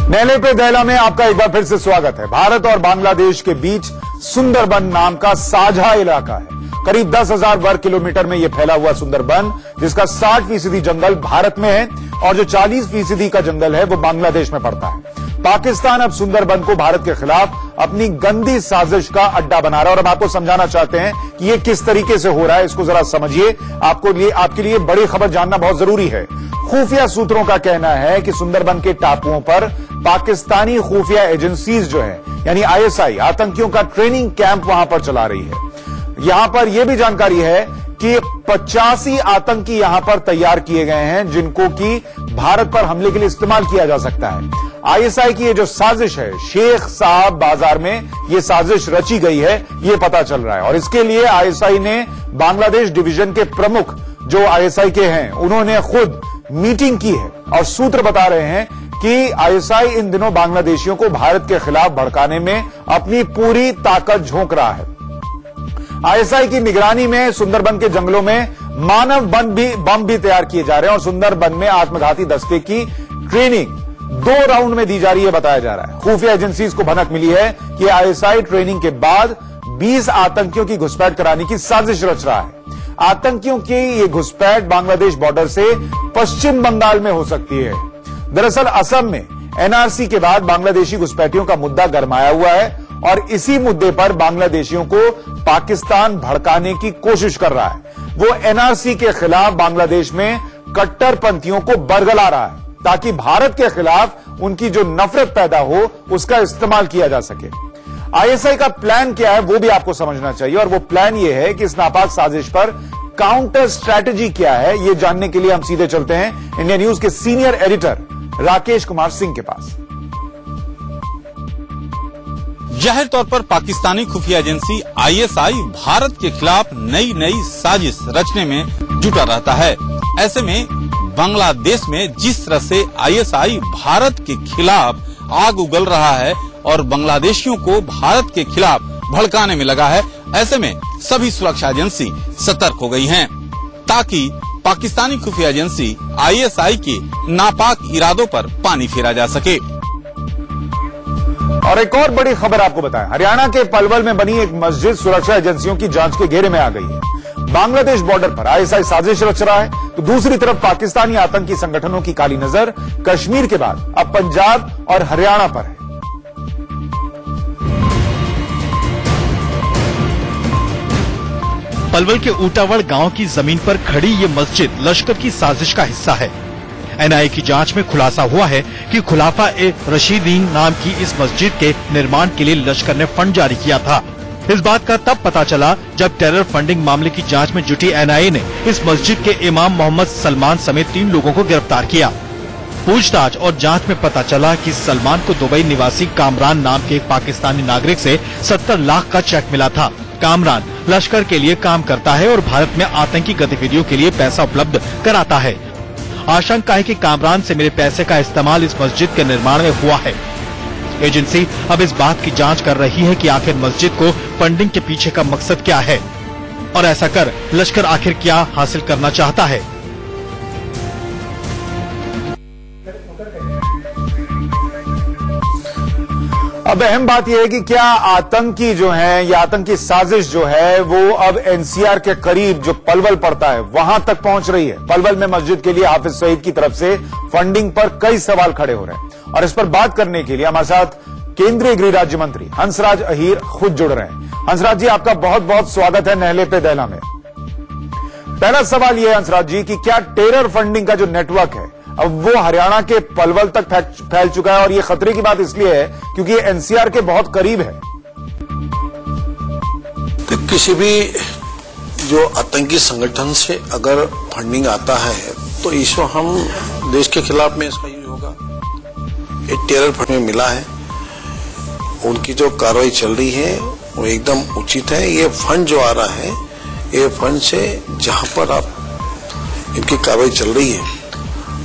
नहले पे दहला में आपका एक बार फिर से स्वागत है। भारत और बांग्लादेश के बीच सुंदरबन नाम का साझा इलाका है। करीब 10,000 वर्ग किलोमीटर में यह फैला हुआ सुंदरबन, जिसका 60% जंगल भारत में है और जो 40% का जंगल है वो बांग्लादेश में पड़ता है। पाकिस्तान अब सुंदरबन को भारत के खिलाफ अपनी गंदी साजिश का अड्डा बना रहा है और हम आपको समझाना चाहते हैं कि ये किस तरीके से हो रहा है। इसको जरा समझिए। आपके लिए बड़ी खबर जानना बहुत जरूरी है। खुफिया सूत्रों का कहना है कि सुंदरबन के टापुओं पर पाकिस्तानी खुफिया एजेंसीज जो है यानी आईएसआई आतंकियों का ट्रेनिंग कैंप वहां पर चला रही है। यहां पर यह भी जानकारी है कि 85 आतंकी यहां पर तैयार किए गए हैं जिनको कि भारत पर हमले के लिए इस्तेमाल किया जा सकता है। आईएसआई की ये जो साजिश है, शेख साहब बाजार में ये साजिश रची गई है, ये पता चल रहा है। और इसके लिए आईएसआई ने बांग्लादेश डिवीजन के प्रमुख जो आईएसआई के हैं उन्होंने खुद मीटिंग की है और सूत्र बता रहे हैं कि आईएसआई इन दिनों बांग्लादेशियों को भारत के खिलाफ भड़काने में अपनी पूरी ताकत झोंक रहा है। आईएसआई की निगरानी में सुंदरबन के जंगलों में मानव बम भी तैयार किए जा रहे हैं और सुंदरबन में आत्मघाती दस्ते की ट्रेनिंग 2 राउंड में दी जा रही है, बताया जा रहा है। खुफिया एजेंसीज को भनक मिली है कि आईएसआई ट्रेनिंग के बाद 20 आतंकियों की घुसपैठ कराने की साजिश रच रहा है। आतंकियों की ये घुसपैठ बांग्लादेश बॉर्डर से पश्चिम बंगाल में हो सकती है। दरअसल असम में एनआरसी के बाद बांग्लादेशी घुसपैठियों का मुद्दा गरमाया हुआ है और इसी मुद्दे पर बांग्लादेशियों को पाकिस्तान भड़काने की कोशिश कर रहा है। वो एनआरसी के खिलाफ बांग्लादेश में कट्टरपंथियों को बरगला रहा है ताकि भारत के खिलाफ उनकी जो नफरत पैदा हो उसका इस्तेमाल किया जा सके। आईएसआई का प्लान क्या है वो भी आपको समझना चाहिए और वो प्लान ये है कि इस नापाक साजिश पर काउंटर स्ट्रैटेजी क्या है, ये जानने के लिए हम सीधे चलते हैं इंडिया न्यूज के सीनियर एडिटर राकेश कुमार सिंह के पास। जाहिर तौर पर पाकिस्तानी खुफिया एजेंसी आईएसआई भारत के खिलाफ नई साजिश रचने में जुटा रहता है। ऐसे में बांग्लादेश में जिस तरह से आईएसआई भारत के खिलाफ आग उगल रहा है और बांग्लादेशियों को भारत के खिलाफ भड़काने में लगा है, ऐसे में सभी सुरक्षा एजेंसी सतर्क हो गई हैं ताकि पाकिस्तानी खुफिया एजेंसी आईएसआई के नापाक इरादों पर पानी फेरा जा सके। और एक और बड़ी खबर आपको बताएं, हरियाणा के पलवल में बनी एक मस्जिद सुरक्षा एजेंसियों की जांच के घेरे में आ गई है। बांग्लादेश बॉर्डर पर आईएसआई साजिश रच रहा है तो दूसरी तरफ पाकिस्तानी आतंकी संगठनों की काली नजर कश्मीर के बाद अब पंजाब और हरियाणा पर है। पलवल के ऊटावड़ गांव की जमीन पर खड़ी ये मस्जिद लश्कर की साजिश का हिस्सा है। एनआईए की जांच में खुलासा हुआ है कि खुलाफा ए रशीदीन नाम की इस मस्जिद के निर्माण के लिए लश्कर ने फंड जारी किया था। इस बात का तब पता चला जब टेरर फंडिंग मामले की जांच में जुटी एनआईए ने इस मस्जिद के इमाम मोहम्मद सलमान समेत 3 लोगों को गिरफ्तार किया। पूछताछ और जांच में पता चला कि सलमान को दुबई निवासी कामरान नाम के एक पाकिस्तानी नागरिक से 70 लाख का चेक मिला था। कामरान लश्कर के लिए काम करता है और भारत में आतंकी गतिविधियों के लिए पैसा उपलब्ध कराता है। आशंका है कि कामरान से मिले पैसे का इस्तेमाल इस मस्जिद के निर्माण में हुआ है। एजेंसी अब इस बात की जांच कर रही है कि आखिर मस्जिद को फंडिंग के पीछे का मकसद क्या है और ऐसा कर लश्कर आखिर क्या हासिल करना चाहता है। अब अहम बात यह है कि क्या आतंकी जो है या आतंकी साजिश जो है वो अब एनसीआर के करीब जो पलवल पड़ता है वहां तक पहुंच रही है। पलवल में मस्जिद के लिए हाफिज सईद की तरफ से फंडिंग पर कई सवाल खड़े हो रहे हैं और इस पर बात करने के लिए हमारे साथ केंद्रीय गृह राज्य मंत्री हंसराज अहीर खुद जुड़ रहे हैं। हंसराज जी, आपका बहुत बहुत स्वागत है नहले पे दहला में। पहला सवाल यह है हंसराज जी कि क्या टेरर फंडिंग का जो नेटवर्क है अब वो हरियाणा के पलवल तक फैल चुका है और ये खतरे की बात इसलिए है क्योंकि ये एनसीआर के बहुत करीब है। तो किसी भी जो आतंकी संगठन से अगर फंडिंग आता है तो इसको हम देश के खिलाफ में इसका यूज होगा। एक टेरर फंड मिला है, उनकी जो कार्रवाई चल रही है वो एकदम उचित है। ये फंड जो आ रहा है ये फंड से जहां पर आप इनकी कार्रवाई चल रही है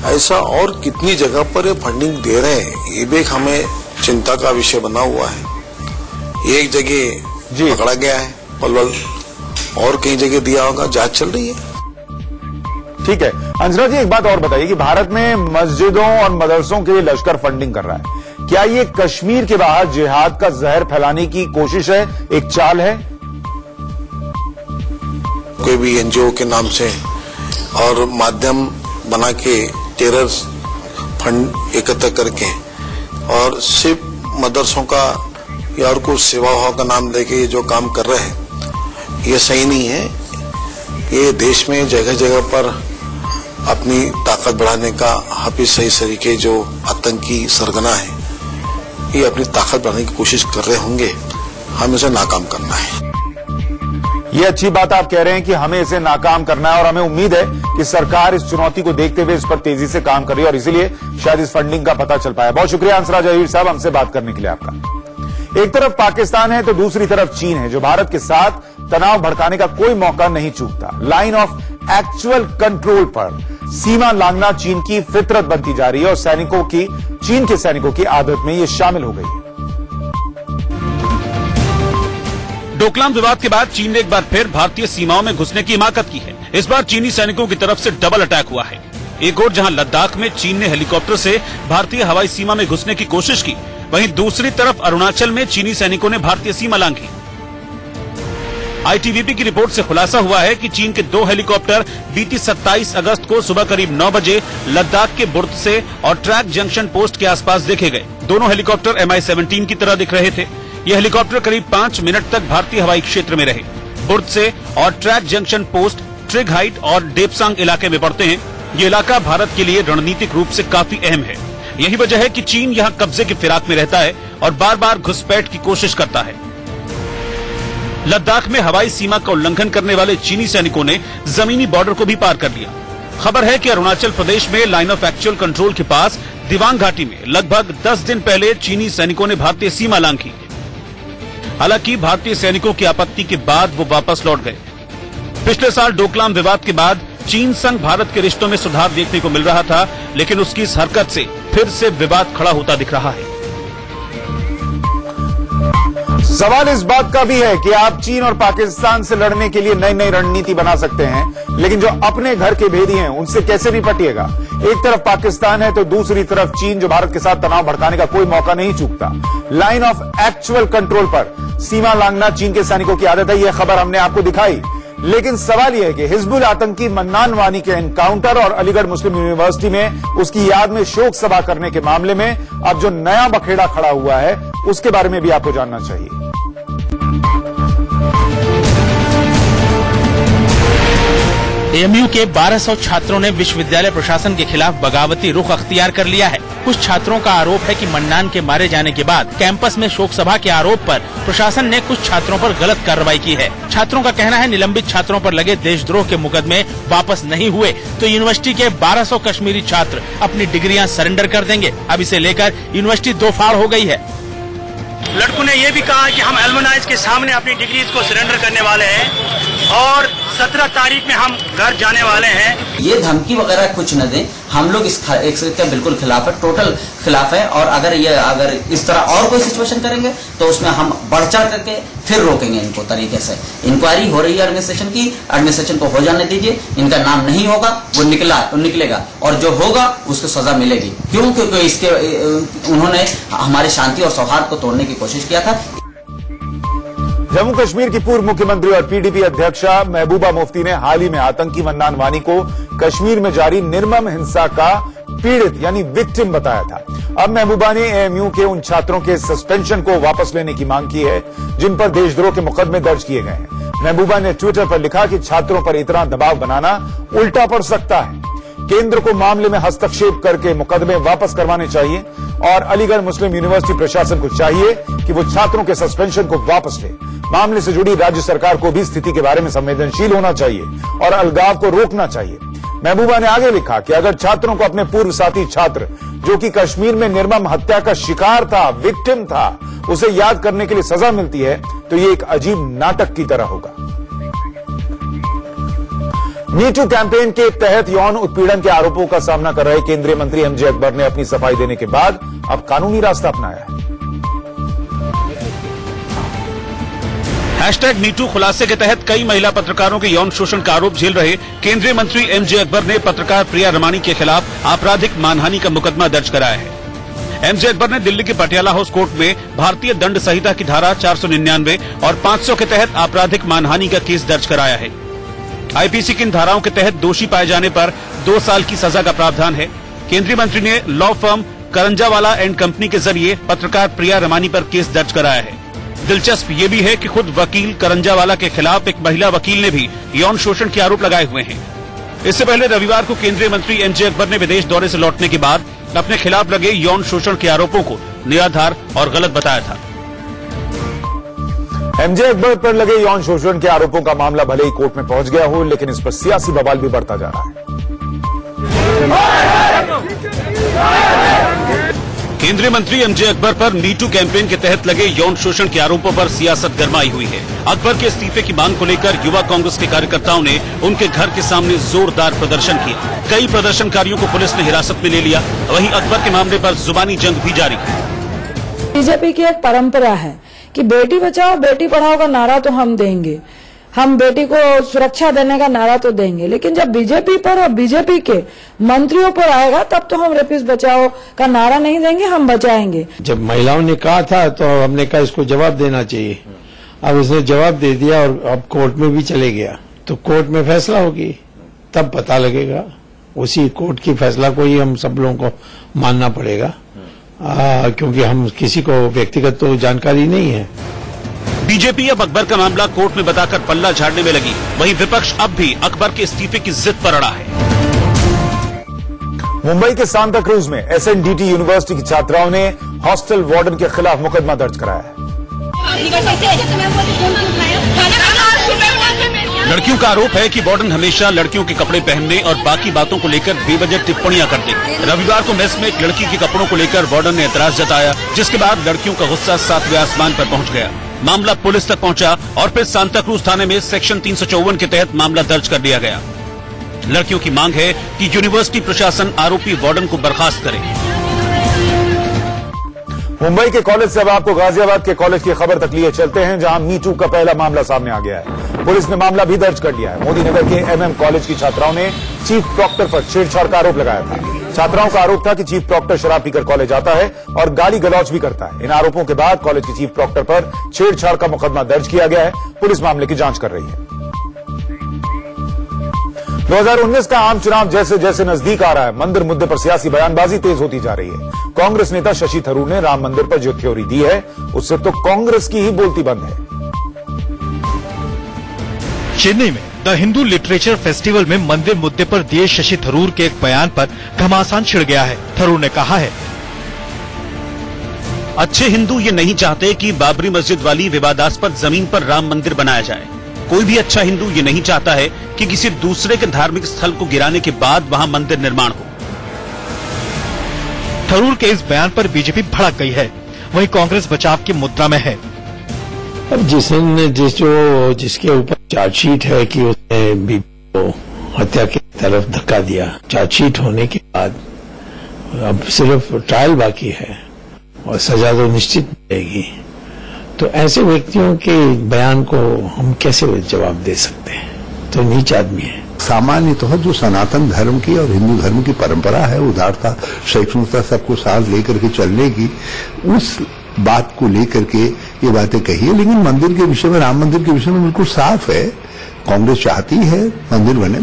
ऐसा और कितनी जगह पर ये फंडिंग दे रहे हैं ये भी हमें चिंता का विषय बना हुआ है। एक जगह पकड़ा गया है पलवल और कई जगह दिया होगा, जांच चल रही है। ठीक है हंसराज जी, एक बात और बताइए कि भारत में मस्जिदों और मदरसों के लिए लश्कर फंडिंग कर रहा है, क्या ये कश्मीर के बाहर जिहाद का जहर फैलाने की कोशिश है, एक चाल है? कोई भी एनजीओ के नाम से और माध्यम बना के टेरर फंड एकत्र करके और सिर्फ मदरसों का या और कुछ सेवाओं का नाम देके ये जो काम कर रहे हैं, ये सही नहीं है। ये देश में जगह जगह पर अपनी ताकत बढ़ाने का हाफिज सईद तरीके जो आतंकी सरगना है, ये अपनी ताकत बढ़ाने की कोशिश कर रहे होंगे। हमें इसे नाकाम करना है। ये अच्छी बात आप कह रहे हैं कि हमें इसे नाकाम करना है, और हमें उम्मीद है कि सरकार इस चुनौती को देखते हुए इस पर तेजी से काम कर रही है, और इसीलिए शायद इस फंडिंग का पता चल पाया। बहुत शुक्रिया हंसराज अहीर साहब, हमसे बात करने के लिए आपका। एक तरफ पाकिस्तान है तो दूसरी तरफ चीन है, जो भारत के साथ तनाव भड़काने का कोई मौका नहीं चूकता। लाइन ऑफ एक्चुअल कंट्रोल पर सीमा लांघना चीन की फितरत बनती जा रही है, और चीन के सैनिकों की आदत में यह शामिल हो गई है। डोकलाम विवाद के बाद चीन ने एक बार फिर भारतीय सीमाओं में घुसने की हिमाकत की है। इस बार चीनी सैनिकों की तरफ से डबल अटैक हुआ है। एक और जहां लद्दाख में चीन ने हेलीकॉप्टर से भारतीय हवाई सीमा में घुसने की कोशिश की, वहीं दूसरी तरफ अरुणाचल में चीनी सैनिकों ने भारतीय सीमा लांघी। आईटीबीपी की रिपोर्ट से खुलासा हुआ है कि चीन के 2 हेलीकॉप्टर बीती 27 अगस्त को सुबह करीब 9 बजे लद्दाख के बुर्द से और ट्रैक जंक्शन पोस्ट के आसपास देखे गए। दोनों हेलीकॉप्टर MI-17 की तरह दिख रहे थे। ये हेलीकॉप्टर करीब 5 मिनट तक भारतीय हवाई क्षेत्र में रहे। बुर्द से और ट्रैक जंक्शन पोस्ट ट्रिग हाइट और डेपसांग इलाके में पड़ते हैं। ये इलाका भारत के लिए रणनीतिक रूप से काफी अहम है। यही वजह है कि चीन यहाँ कब्जे की फिराक में रहता है और बार बार घुसपैठ की कोशिश करता है। लद्दाख में हवाई सीमा का उल्लंघन करने वाले चीनी सैनिकों ने जमीनी बॉर्डर को भी पार कर लिया। खबर है कि अरुणाचल प्रदेश में लाइन ऑफ एक्चुअल कंट्रोल के पास दिवांग घाटी में लगभग 10 दिन पहले चीनी सैनिकों ने भारतीय सीमा लांघी। हालांकि भारतीय सैनिकों की आपत्ति के बाद वो वापस लौट गए। पिछले साल डोकलाम विवाद के बाद चीन संग भारत के रिश्तों में सुधार देखने को मिल रहा था, लेकिन उसकी इस हरकत से फिर से विवाद खड़ा होता दिख रहा है। सवाल इस बात का भी है कि आप चीन और पाकिस्तान से लड़ने के लिए नई नई रणनीति बना सकते हैं, लेकिन जो अपने घर के भेदी हैं उनसे कैसे निपटिएगा? एक तरफ पाकिस्तान है तो दूसरी तरफ चीन, जो भारत के साथ तनाव भड़काने का कोई मौका नहीं चूकता। लाइन ऑफ एक्चुअल कंट्रोल पर सीमा लांघना चीन के सैनिकों की आदत है, यह खबर हमने आपको दिखाई। लेकिन सवाल यह है कि हिजबुल आतंकी मन्नान वानी के एनकाउंटर और अलीगढ़ मुस्लिम यूनिवर्सिटी में उसकी याद में शोक सभा करने के मामले में अब जो नया बखेड़ा खड़ा हुआ है, उसके बारे में भी आपको जानना चाहिए। एएमयू के 1200 छात्रों ने विश्वविद्यालय प्रशासन के खिलाफ बगावती रुख अख्तियार कर लिया है। कुछ छात्रों का आरोप है कि मन्नान के मारे जाने के बाद कैंपस में शोक सभा के आरोप पर प्रशासन ने कुछ छात्रों पर गलत कार्रवाई की है। छात्रों का कहना है निलंबित छात्रों पर लगे देशद्रोह के मुकदमे वापस नहीं हुए तो यूनिवर्सिटी के 1200 कश्मीरी छात्र अपनी डिग्रियां सरेंडर कर देंगे। अब इसे लेकर यूनिवर्सिटी दो फाड़ हो गई है। लड़कों ने यह भी कहा कि हम एलुमनाइज के सामने अपनी डिग्रीज को सरेंडर करने वाले हैं और 17 तारीख में हम घर जाने वाले हैं। ये धमकी वगैरह कुछ न दें, हम लोग इसके बिल्कुल खिलाफ है, टोटल खिलाफ है। और अगर इस तरह और कोई सिचुएशन करेंगे तो उसमें हम बढ़ चढ़ करके फिर रोकेंगे इनको तरीके से। इंक्वायरी हो रही है एडमिनिस्ट्रेशन की, एडमिनिस्ट्रेशन को हो जाने दीजिए। इनका नाम नहीं होगा, वो निकलेगा और जो होगा उसको सजा मिलेगी। क्यों? क्योंकि उन्होंने हमारी शांति और सौहार्द को तोड़ने की कोशिश किया था। जम्मू कश्मीर की पूर्व मुख्यमंत्री और पीडीपी अध्यक्षा महबूबा मुफ्ती ने हाल ही में आतंकी मन्नान वानी को कश्मीर में जारी निर्मम हिंसा का पीड़ित यानी विक्टिम बताया था। अब महबूबा ने एएमयू के उन छात्रों के सस्पेंशन को वापस लेने की मांग की है जिन पर देशद्रोह के मुकदमे दर्ज किए गए हैं। महबूबा ने ट्विटर पर लिखा कि छात्रों पर इतना दबाव बनाना उल्टा पड़ सकता है। केंद्र को मामले में हस्तक्षेप करके मुकदमे वापस करवाने चाहिए और अलीगढ़ मुस्लिम यूनिवर्सिटी प्रशासन को चाहिए कि वो छात्रों के सस्पेंशन को वापस ले। मामले से जुड़ी राज्य सरकार को भी स्थिति के बारे में संवेदनशील होना चाहिए और अलगाव को रोकना चाहिए। महबूबा ने आगे लिखा कि अगर छात्रों को अपने पूर्व साथी छात्र जो कि कश्मीर में निर्मम हत्या का शिकार था, विक्टिम था, उसे याद करने के लिए सजा मिलती है तो ये एक अजीब नाटक की तरह होगा। मीटू कैंपेन के तहत यौन उत्पीड़न के आरोपों का सामना कर रहे केंद्रीय मंत्री एमजे अकबर ने अपनी सफाई देने के बाद अब कानूनी रास्ता अपनाया है। #मीटू खुलासे के तहत कई महिला पत्रकारों के यौन शोषण का आरोप झेल रहे केंद्रीय मंत्री एमजे अकबर ने पत्रकार प्रिया रमानी के खिलाफ आपराधिक मानहानि का मुकदमा दर्ज कराया है। एमजे अकबर ने दिल्ली के पटियाला हाउस कोर्ट में भारतीय दंड संहिता की धारा 499 और 500 के तहत आपराधिक मानहानि का केस दर्ज कराया है। आईपीसी की इन धाराओं के तहत दोषी पाए जाने पर 2 साल की सजा का प्रावधान है। केंद्रीय मंत्री ने law firm Karanjawala and company के जरिए पत्रकार प्रिया रमानी पर केस दर्ज कराया है। दिलचस्प ये भी है कि खुद वकील करंजावाला के खिलाफ एक महिला वकील ने भी यौन शोषण के आरोप लगाए हुए हैं। इससे पहले रविवार को केंद्रीय मंत्री एमजे अकबर ने विदेश दौरे से लौटने के बाद अपने खिलाफ लगे यौन शोषण के आरोपों को निराधार और गलत बताया था। एमजे अकबर पर लगे यौन शोषण के आरोपों का मामला भले ही कोर्ट में पहुंच गया हो, लेकिन इस पर सियासी बवाल भी बढ़ता जा रहा है। केंद्रीय मंत्री एमजे अकबर पर मीटू कैंपेन के तहत लगे यौन शोषण के आरोपों पर सियासत गरमाई हुई है। अकबर के इस्तीफे की मांग को लेकर युवा कांग्रेस के कार्यकर्ताओं ने उनके घर के सामने जोरदार प्रदर्शन किया। कई प्रदर्शनकारियों को पुलिस ने हिरासत में ले लिया। वहीं अकबर के मामले पर जुबानी जंग भी जारी है। बीजेपी की एक परंपरा है कि बेटी बचाओ बेटी पढ़ाओ का नारा तो हम देंगे, हम बेटी को सुरक्षा देने का नारा तो देंगे, लेकिन जब बीजेपी पर और बीजेपी के मंत्रियों पर आएगा तब तो हम रेपिस्ट बचाओ का नारा नहीं देंगे, हम बचाएंगे। जब महिलाओं ने कहा था तो हमने कहा इसको जवाब देना चाहिए। अब उसने जवाब दे दिया और अब कोर्ट में भी चले गया, तो कोर्ट में फैसला होगी तब पता लगेगा। उसी कोर्ट की फैसला को ही हम सब लोगों को मानना पड़ेगा, क्योंकि हम किसी को व्यक्तिगत तो जानकारी नहीं है। बीजेपी अब अकबर का मामला कोर्ट में बताकर पल्ला झाड़ने में लगी। वहीं विपक्ष अब भी अकबर के इस्तीफे की जिद पर अड़ा है। मुंबई के सांता क्रूज में एसएनडीटी यूनिवर्सिटी की छात्राओं ने हॉस्टल वार्डन के खिलाफ मुकदमा दर्ज कराया है। लड़कियों का आरोप है कि वार्डन हमेशा लड़कियों के कपड़े पहनने और बाकी बातों को लेकर बेवजह टिप्पणियां करते। रविवार को मेस में एक लड़की के कपड़ों को लेकर वार्डन ने एतराज जताया, जिसके बाद लड़कियों का गुस्सा 7वें आसमान पर पहुंच गया। मामला पुलिस तक पहुंचा और फिर सांता क्रूज थाने में सेक्शन 354 के तहत मामला दर्ज कर दिया गया। लड़कियों की मांग है कि यूनिवर्सिटी प्रशासन आरोपी वार्डन को बर्खास्त करे। मुंबई के कॉलेज से अब आपको गाजियाबाद के कॉलेज की खबर तक लिए चलते हैं, जहां मीटू का पहला मामला सामने आ गया है। पुलिस ने मामला भी दर्ज कर लिया है। मोदी नगर के एमएम कॉलेज की छात्राओं ने चीफ प्रॉक्टर पर छेड़छाड़ का आरोप लगाया था। छात्राओं का आरोप था कि चीफ प्रॉक्टर शराब पीकर कॉलेज आता है और गाली गलौज भी करता है। इन आरोपों के बाद कॉलेज के चीफ प्रॉक्टर पर छेड़छाड़ का मुकदमा दर्ज किया गया है। पुलिस मामले की जांच कर रही है। 2019 का आम चुनाव जैसे जैसे नजदीक आ रहा है, मंदिर मुद्दे पर सियासी बयानबाजी तेज होती जा रही है। कांग्रेस नेता शशि थरूर ने राम मंदिर पर जो थ्योरी दी है, उससे तो कांग्रेस की ही बोलती बंद है। चेन्नई में द हिंदू लिटरेचर फेस्टिवल में मंदिर मुद्दे पर दिए शशि थरूर के एक बयान पर घमासान छिड़ गया है। थरूर ने कहा है, अच्छे हिंदू ये नहीं चाहते कि बाबरी मस्जिद वाली विवादास्पद जमीन पर राम मंदिर बनाया जाए। कोई भी अच्छा हिंदू ये नहीं चाहता है कि किसी दूसरे के धार्मिक स्थल को गिराने के बाद वहां मंदिर निर्माण हो। थरूर के इस बयान पर बीजेपी भड़क गई है। वहीं कांग्रेस बचाव की मुद्रा में है। अब जिसके ऊपर चार्जशीट है कि उसने बीबी को हत्या की तरफ धक्का दिया, चार्जशीट होने के बाद अब सिर्फ ट्रायल बाकी है और सजा तो निश्चित मिलेगी, तो ऐसे व्यक्तियों के बयान को हम कैसे जवाब दे सकते हैं? तो नीच आदमी है। सामान्यतः जो सनातन धर्म की और हिंदू धर्म की परंपरा है, उदारता, सहिष्णुता, सबको साथ लेकर के चलने की, उस बात को लेकर के ये बातें कही है। लेकिन मंदिर के विषय में, राम मंदिर के विषय में बिल्कुल साफ है, कांग्रेस चाहती है मंदिर बने।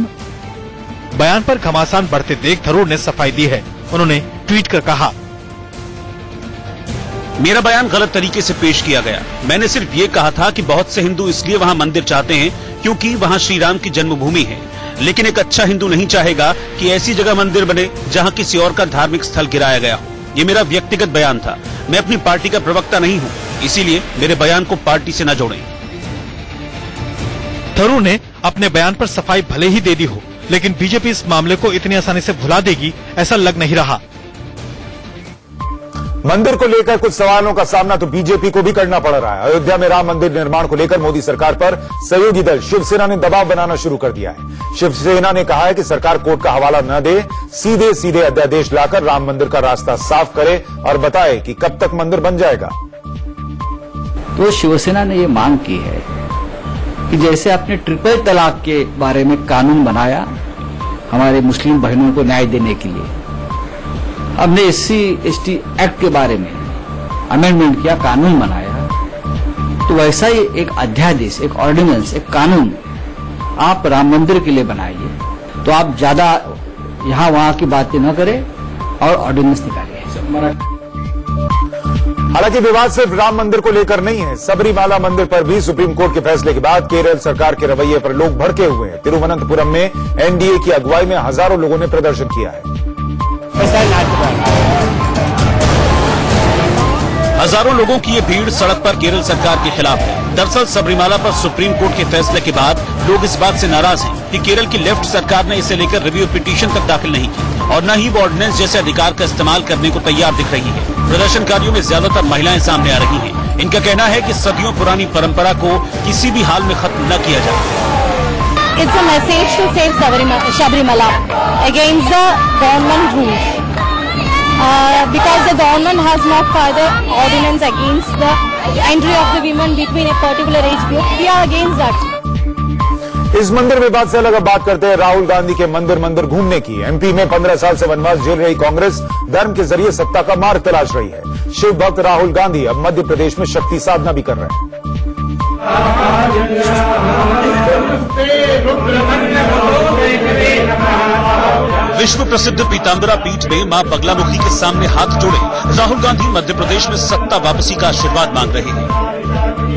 बयान पर घमासान बढ़ते देख थरूर ने सफाई दी है। उन्होंने ट्वीट कर कहा, मेरा बयान गलत तरीके से पेश किया गया। मैंने सिर्फ ये कहा था कि बहुत से हिंदू इसलिए वहां मंदिर चाहते हैं क्योंकि वहां श्री राम की जन्मभूमि है, लेकिन एक अच्छा हिंदू नहीं चाहेगा कि ऐसी जगह मंदिर बने जहां किसी और का धार्मिक स्थल गिराया गया हो। ये मेरा व्यक्तिगत बयान था। मैं अपनी पार्टी का प्रवक्ता नहीं हूं, इसीलिए मेरे बयान को पार्टी से न जोड़ें। थरूर ने अपने बयान पर सफाई भले ही दे दी हो, लेकिन बीजेपी इस मामले को इतनी आसानी से भुला देगी ऐसा लग नहीं रहा। मंदिर को लेकर कुछ सवालों का सामना तो बीजेपी को भी करना पड़ रहा है। अयोध्या में राम मंदिर निर्माण को लेकर मोदी सरकार पर सहयोगी दल शिवसेना ने दबाव बनाना शुरू कर दिया है। शिवसेना ने कहा है कि सरकार कोर्ट का हवाला न दे, सीधे सीधे अध्यादेश लाकर राम मंदिर का रास्ता साफ करे और बताए कि कब तक मंदिर बन जाएगा। तो शिवसेना ने ये मांग की है कि जैसे आपने ट्रिपल तलाक के बारे में कानून बनाया हमारे मुस्लिम बहनों को न्याय देने के लिए, हमने SC/ST एक्ट के बारे में अमेंडमेंट किया, कानून बनाया, तो वैसा ही एक अध्यादेश, एक ऑर्डिनेंस, एक कानून आप राम मंदिर के लिए बनाइए। तो आप ज्यादा यहाँ वहां की बातें न करें और ऑर्डिनेंस निकालिए। हालांकि विवाद सिर्फ राम मंदिर को लेकर नहीं है, सबरीमाला मंदिर पर भी सुप्रीम कोर्ट के फैसले के बाद केरल सरकार के रवैये पर लोग भड़के हुए हैं। तिरुवनंतपुरम में NDA की अगुवाई में हजारों लोगों ने प्रदर्शन किया है। हजारों लोगों की ये भीड़ सड़क पर केरल सरकार के खिलाफ है। दरअसल सबरीमाला पर सुप्रीम कोर्ट के फैसले के बाद लोग इस बात से नाराज हैं कि केरल की लेफ्ट सरकार ने इसे लेकर रिव्यू पिटीशन तक दाखिल नहीं की और न ही वो ऑर्डिनेंस जैसे अधिकार का इस्तेमाल करने को तैयार दिख रही है। प्रदर्शनकारियों में ज्यादातर महिलाएं सामने आ रही हैं। इनका कहना है कि सदियों पुरानी परंपरा को किसी भी हाल में खत्म न किया जाए। It's a message to save Sabrimala against the government rules. Because the government has not filed an ordinance against the entry of the women between a particular age group. We are against that. इस मंदिर विवाद से अलग अब बात करते हैं राहुल गांधी के मंदिर घूमने की। MP में 15 साल से वनवास झेल रही कांग्रेस धर्म के जरिए सत्ता का मार्ग तलाश रही है। शिव भक्त राहुल गांधी अब मध्य प्रदेश में शक्ति साधना भी कर रहे हैं। विश्व प्रसिद्ध पीताम्बरा पीठ में मां बगलामुखी के सामने हाथ जोड़े राहुल गांधी मध्य प्रदेश में सत्ता वापसी का आशीर्वाद मांग रहे हैं।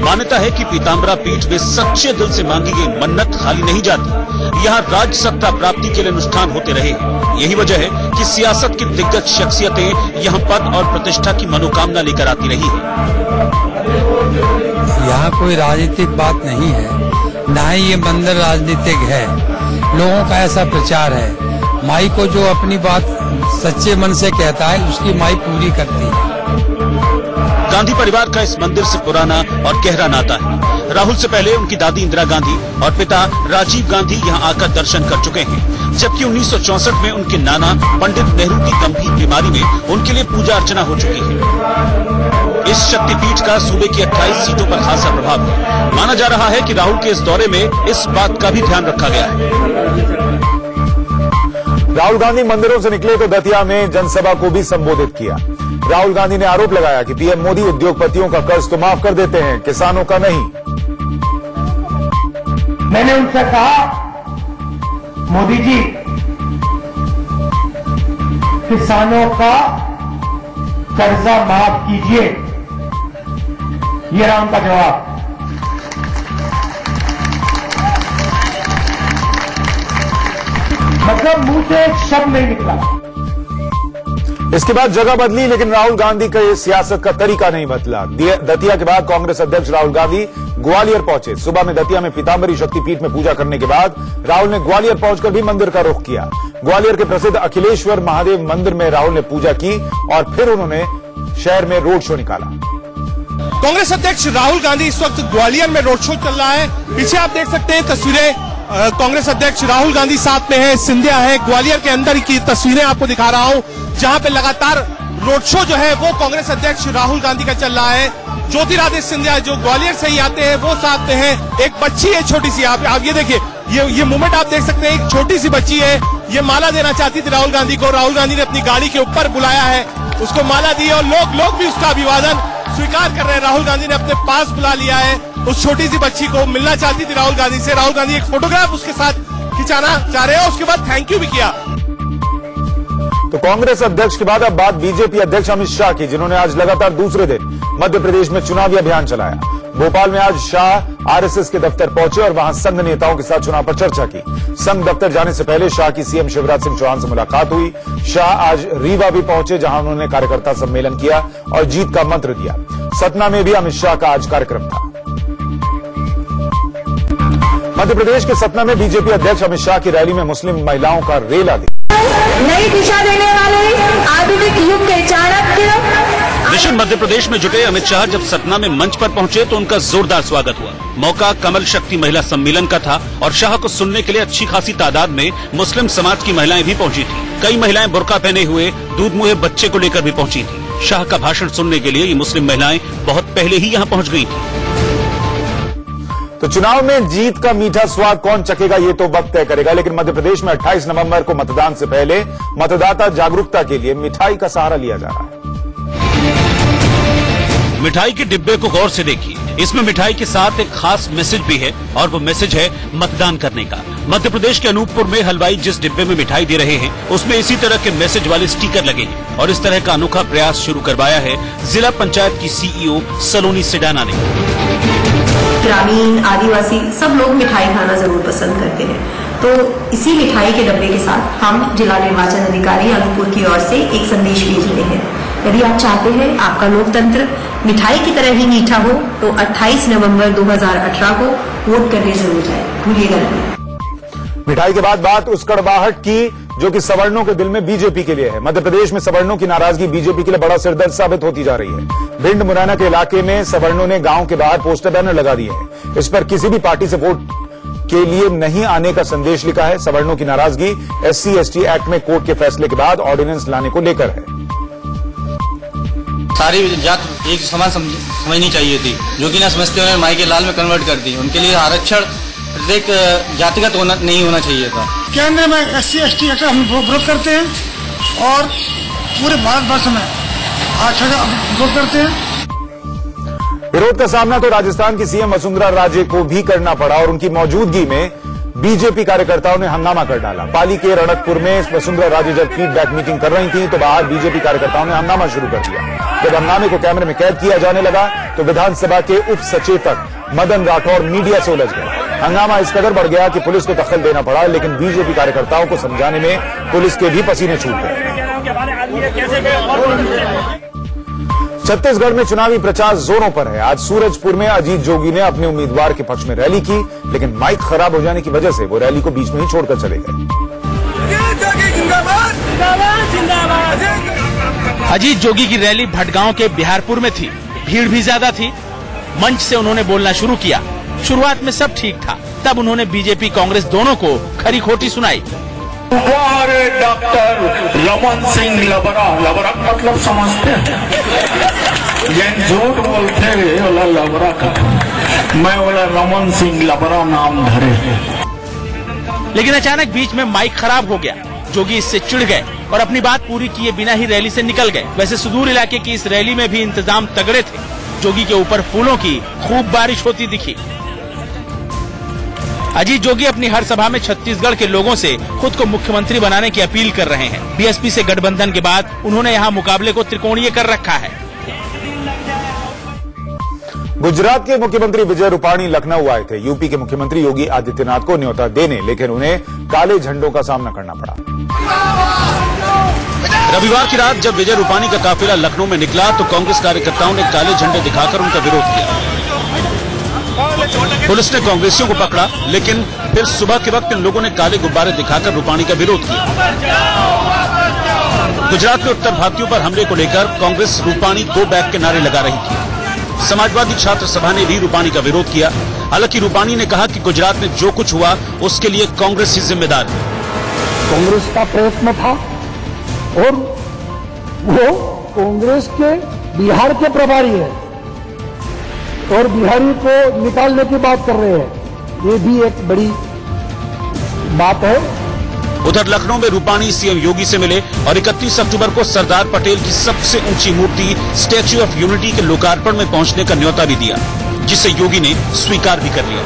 मान्यता है कि पीताम्बरा पीठ में सच्चे दिल से मांगी गई मन्नत खाली नहीं जाती। यहाँ राज सत्ता प्राप्ति के लिए अनुष्ठान होते रहे। यही वजह है कि सियासत की दिग्गज शख्सियतें यहाँ पद और प्रतिष्ठा की मनोकामना लेकर आती रही है। यहाँ कोई राजनीतिक बात नहीं है, न ही ये मंदिर राजनीतिक है। लोगों का ऐसा प्रचार है, माई को जो अपनी बात सच्चे मन से कहता है उसकी माई पूरी करती है। गांधी परिवार का इस मंदिर से पुराना और गहरा नाता है। राहुल से पहले उनकी दादी इंदिरा गांधी और पिता राजीव गांधी यहाँ आकर दर्शन कर चुके हैं, जबकि 1964 में उनके नाना पंडित नेहरू की गंभीर बीमारी में उनके लिए पूजा अर्चना हो चुकी है। इस शक्तिपीठ का सूबे की 28 सीटों पर खासा प्रभाव है। माना जा रहा है कि राहुल के इस दौरे में इस बात का भी ध्यान रखा गया है। राहुल गांधी मंदिरों से निकले तो दतिया में जनसभा को भी संबोधित किया। राहुल गांधी ने आरोप लगाया कि पीएम मोदी उद्योगपतियों का कर्ज तो माफ कर देते हैं, किसानों का नहीं। मैंने उनसे कहा, मोदी जी, किसानों का कर्जा माफ कीजिए। ये रहा उनका जवाब। मतलब मुंह से एक शब्द नहीं निकला। इसके बाद जगह बदली, लेकिन राहुल गांधी का सियासत का तरीका नहीं बदला। दतिया के बाद कांग्रेस अध्यक्ष राहुल गांधी ग्वालियर पहुंचे। सुबह में दतिया में पीताम्बरी शक्तिपीठ में पूजा करने के बाद राहुल ने ग्वालियर पहुंचकर भी मंदिर का रुख किया। ग्वालियर के प्रसिद्ध अखिलेश्वर महादेव मंदिर में राहुल ने पूजा की और फिर उन्होंने शहर में रोड शो निकाला। कांग्रेस अध्यक्ष राहुल गांधी इस वक्त ग्वालियर में रोड शो चल रहा है। पीछे आप देख सकते हैं तस्वीरें, कांग्रेस अध्यक्ष राहुल गांधी साथ में है, सिंधिया है। ग्वालियर के अंदर की तस्वीरें आपको दिखा रहा हूं, जहां पे लगातार रोड शो जो है वो कांग्रेस अध्यक्ष राहुल गांधी का चल रहा है। ज्योतिरादित्य सिंधिया जो ग्वालियर से ही आते हैं वो साथ में है। एक बच्ची है छोटी सी, आप ये देखिए, ये मूवमेंट आप देख सकते हैं। एक छोटी सी बच्ची है, ये माला देना चाहती थी राहुल गांधी को। राहुल गांधी ने अपनी गाड़ी के ऊपर बुलाया है, उसको माला दी और लोग भी उसका अभिवादन स्वीकार कर रहे हैं। राहुल गांधी ने अपने पास बुला लिया है उस छोटी सी बच्ची को। मिलना चाहती थी राहुल गांधी से। राहुल गांधी एक फोटोग्राफ उसके साथ खिंचाना चाह रहे हैं, उसके बाद थैंक यू भी किया। तो कांग्रेस अध्यक्ष के बाद अब बात बीजेपी अध्यक्ष अमित शाह की, जिन्होंने आज लगातार दूसरे दिन मध्य प्रदेश में चुनावी अभियान चलाया। भोपाल में आज शाह आरएसएस के दफ्तर पहुंचे और वहां संघ नेताओं के साथ चुनाव पर चर्चा की। संघ दफ्तर जाने से पहले शाह की सीएम शिवराज सिंह चौहान से मुलाकात हुई। शाह आज रीवा भी पहुंचे, जहां उन्होंने कार्यकर्ता सम्मेलन किया और जीत का मंत्र दिया। सतना में भी अमित शाह का आज कार्यक्रम था। मध्य प्रदेश के सतना में बीजेपी अध्यक्ष अमित शाह की रैली में मुस्लिम महिलाओं का रेला दिया। नई दिशा देने वाले आधुनिक युग के चाणक्य। मिशन मध्य प्रदेश में जुटे अमित शाह जब सतना में मंच पर पहुंचे तो उनका जोरदार स्वागत हुआ। मौका कमल शक्ति महिला सम्मेलन का था और शाह को सुनने के लिए अच्छी खासी तादाद में मुस्लिम समाज की महिलाएं भी पहुंची थी। कई महिलाएं बुर्का पहने हुए दूध मुहे बच्चे को लेकर भी पहुंची थी। शाह का भाषण सुनने के लिए ये मुस्लिम महिलाएं बहुत पहले ही यहाँ पहुँच गयी थी। तो चुनाव में जीत का मीठा स्वाद कौन चखेगा ये तो वक्त तय करेगा, लेकिन मध्य प्रदेश में 28 नवंबर को मतदान से पहले मतदाता जागरूकता के लिए मिठाई का सहारा लिया जा रहा है। मिठाई के डिब्बे को गौर से देखिए, इसमें मिठाई के साथ एक खास मैसेज भी है और वो मैसेज है मतदान करने का। मध्य प्रदेश के अनूपपुर में हलवाई जिस डिब्बे में मिठाई दे रहे हैं उसमें इसी तरह के मैसेज वाले स्टिकर लगे हैं और इस तरह का अनोखा प्रयास शुरू करवाया है जिला पंचायत की सीईओ सलोनी सिडाना ने। ग्रामीण आदिवासी सब लोग मिठाई खाना जरूर पसंद करते हैं, तो इसी मिठाई के डब्बे के साथ हम जिला निर्वाचन अधिकारी अनूपपुर की ओर से एक संदेश भेज रहे हैं। यदि आप चाहते हैं आपका लोकतंत्र मिठाई की तरह ही मीठा हो तो 28 नवंबर 2018 को वोट करने जरूर जाए, भूलिएगा नहीं। मिठाई के बाद बात उस कड़वाहट की जो कि सवर्णों के दिल में बीजेपी के लिए है। मध्य प्रदेश में सवर्णों की नाराजगी बीजेपी के लिए बड़ा सिरदर्द साबित होती जा रही है। भिंड मुरैना के इलाके में सवर्णों ने गांव के बाहर पोस्टर बैनर लगा दिए हैं। इस पर किसी भी पार्टी से वोट के लिए नहीं आने का संदेश लिखा है। सवर्णों की नाराजगी SC/ST एक्ट में कोर्ट के फैसले के बाद ऑर्डिनेंस लाने को लेकर है। सारी जात एक समान समझनी चाहिए थी, जो कि ना समझते हुए माई के लाल में कन्वर्ट कर दी। उनके लिए आरक्षण प्रत्येक जातिगत नहीं होना चाहिए था। केंद्र में SC/ST एक्ट हम विरोध करते हैं और पूरे भारतवर्ष में आरक्षण विरोध करते हैं। विरोध का सामना तो राजस्थान की सीएम वसुंधरा राजे को भी करना पड़ा और उनकी मौजूदगी में बीजेपी कार्यकर्ताओं ने हंगामा कर डाला। पाली के रणकपुर में वसुंधरा राजे जब फीडबैक मीटिंग कर रही थी तो बाहर बीजेपी कार्यकर्ताओं ने हंगामा शुरू कर दिया। जब हंगामे को कैमरे में कैद किया जाने लगा तो विधानसभा के उप सचेतक मदन राठौर मीडिया से उलझ गए। हंगामा इस कदर बढ़ गया कि पुलिस को दखल देना पड़ा, लेकिन बीजेपी कार्यकर्ताओं को समझाने में पुलिस के भी पसीने छूट गए। छत्तीसगढ़ में चुनावी प्रचार जोरों पर है। आज सूरजपुर में अजीत जोगी ने अपने उम्मीदवार के पक्ष में रैली की, लेकिन माइक खराब हो जाने की वजह से वो रैली को बीच में ही छोड़कर चले गए। अजीत जोगी की रैली भटगांव के बिहारपुर में थी। भीड़ भी ज्यादा थी। मंच से उन्होंने बोलना शुरू किया। शुरुआत में सब ठीक था, तब उन्होंने बीजेपी कांग्रेस दोनों को खरी खोटी सुनाई। डॉक्टर रमन सिंह लबरा, लबरा मतलब समझते हैं, ये झूठ बोलते हैं वाला लबरा का, मैं वाला रमन सिंह लबरा नाम धरे। लेकिन अचानक बीच में माइक खराब हो गया। जोगी इससे चिढ़ गए और अपनी बात पूरी किए बिना ही रैली से निकल गए। वैसे सुदूर इलाके की इस रैली में भी इंतजाम तगड़े थे। जोगी के ऊपर फूलों की खूब बारिश होती दिखी। अजीत जोगी अपनी हर सभा में छत्तीसगढ़ के लोगों से खुद को मुख्यमंत्री बनाने की अपील कर रहे हैं। बीएसपी से गठबंधन के बाद उन्होंने यहां मुकाबले को त्रिकोणीय कर रखा है। गुजरात के मुख्यमंत्री विजय रूपाणी लखनऊ आए थे यूपी के मुख्यमंत्री योगी आदित्यनाथ को न्योता देने, लेकिन उन्हें काले झंडों का सामना करना पड़ा। रविवार की रात जब विजय रूपाणी का काफिला लखनऊ में निकला तो कांग्रेस कार्यकर्ताओं ने काले झंडे दिखाकर उनका विरोध किया। पुलिस ने कांग्रेसियों को पकड़ा, लेकिन फिर सुबह के वक्त इन लोगों ने काले गुब्बारे दिखाकर रूपाणी का विरोध किया। गुजरात में उत्तर भारतीयों पर हमले को लेकर कांग्रेस रूपाणी गो बैक के नारे लगा रही थी। समाजवादी छात्र सभा ने भी रूपाणी का विरोध किया। हालांकि रूपाणी ने कहा कि गुजरात में जो कुछ हुआ उसके लिए कांग्रेस ही जिम्मेदार है। कांग्रेस का प्रयत्न था और वो कांग्रेस के बिहार के प्रभारी है और बिहारी को निकालने की बात कर रहे हैं, ये भी एक बड़ी बात है। उधर लखनऊ में रूपाणी सीएम योगी से मिले और 31 अक्टूबर को सरदार पटेल की सबसे ऊंची मूर्ति स्टैच्यू ऑफ यूनिटी के लोकार्पण में पहुंचने का न्योता भी दिया, जिसे योगी ने स्वीकार भी कर लिया।